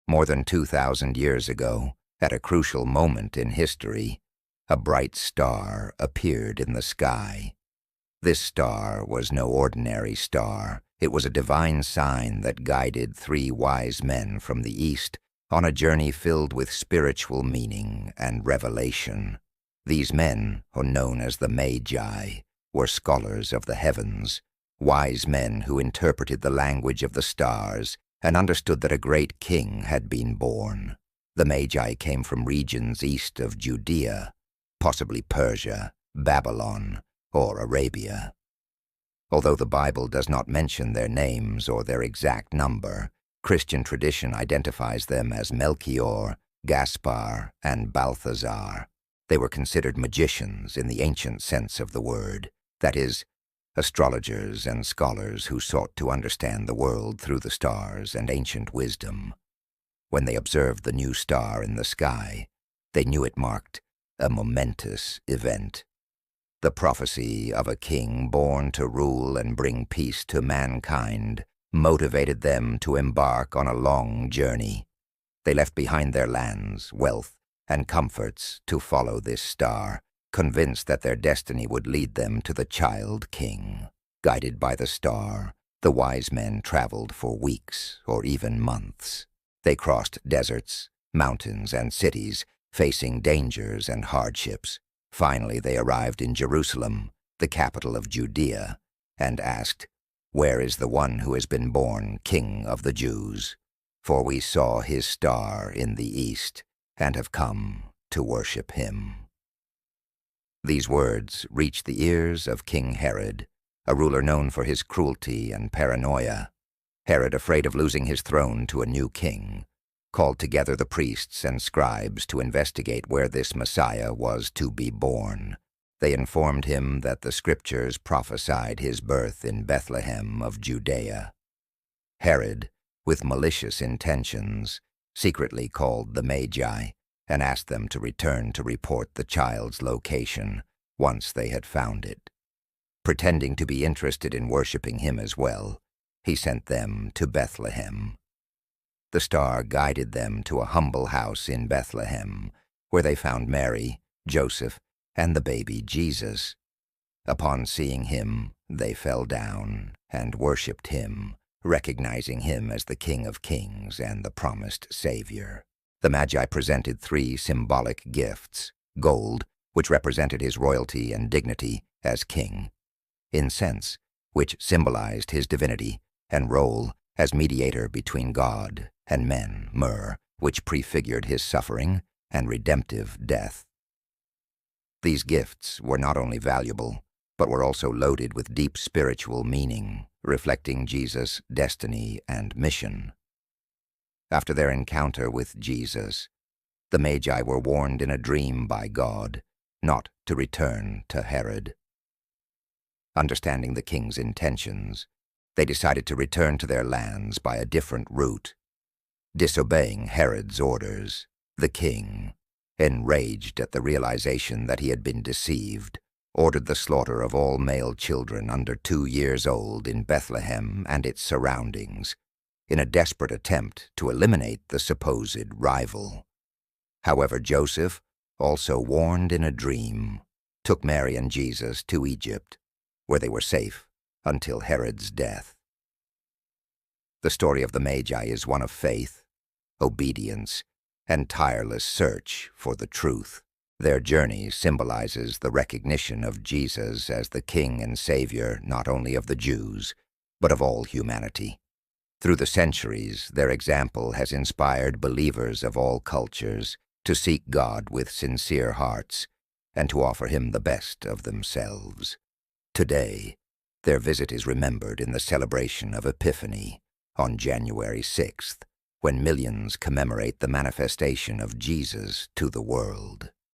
More than 2,000 years ago, at a crucial moment in history, a bright star appeared in the sky. This star was no ordinary star. It was a divine sign that guided three wise men from the east on a journey filled with spiritual meaning and revelation. These men, known as the Magi, were scholars of the heavens, wise men who interpreted the language of the stars and understood that a great king had been born. The Magi came from regions east of Judea, possibly Persia, Babylon, or Arabia. Although the Bible does not mention their names or their exact number, Christian tradition identifies them as Melchior, Gaspar, and Balthazar. They were considered magicians in the ancient sense of the word, that is, astrologers and scholars who sought to understand the world through the stars and ancient wisdom. When they observed the new star in the sky, they knew it marked a momentous event. The prophecy of a king born to rule and bring peace to mankind motivated them to embark on a long journey. They left behind their lands, wealth, and comforts to follow this star, convinced that their destiny would lead them to the child king. Guided by the star, the wise men traveled for weeks or even months. They crossed deserts, mountains, and cities, facing dangers and hardships. Finally, they arrived in Jerusalem, the capital of Judea, and asked, "Where is the one who has been born King of the Jews? For we saw his star in the east and have come to worship him." These words reached the ears of King Herod, a ruler known for his cruelty and paranoia. Herod, afraid of losing his throne to a new king, called together the priests and scribes to investigate where this Messiah was to be born. They informed him that the scriptures prophesied his birth in Bethlehem of Judea. Herod, with malicious intentions, secretly called the Magi and asked them to return to report the child's location once they had found it. Pretending to be interested in worshiping him as well, he sent them to Bethlehem. The star guided them to a humble house in Bethlehem, where they found Mary, Joseph, and the baby Jesus. Upon seeing him, they fell down and worshipped him, recognizing him as the King of Kings and the promised Savior. The Magi presented three symbolic gifts: gold, which represented his royalty and dignity as king; incense, which symbolized his divinity and role as mediator between God and men; myrrh, which prefigured his suffering and redemptive death. These gifts were not only valuable, but were also loaded with deep spiritual meaning, reflecting Jesus' destiny and mission. After their encounter with Jesus, the Magi were warned in a dream by God not to return to Herod. Understanding the king's intentions, they decided to return to their lands by a different route. Disobeying Herod's orders, the king, enraged at the realization that he had been deceived, ordered the slaughter of all male children under 2 years old in Bethlehem and its surroundings, in a desperate attempt to eliminate the supposed rival. However, Joseph, also warned in a dream, took Mary and Jesus to Egypt, where they were safe until Herod's death. The story of the Magi is one of faith, obedience, and tireless search for the truth. Their journey symbolizes the recognition of Jesus as the King and Savior not only of the Jews, but of all humanity. Through the centuries, their example has inspired believers of all cultures to seek God with sincere hearts and to offer Him the best of themselves. Today, their visit is remembered in the celebration of Epiphany on January 6th, when millions commemorate the manifestation of Jesus to the world.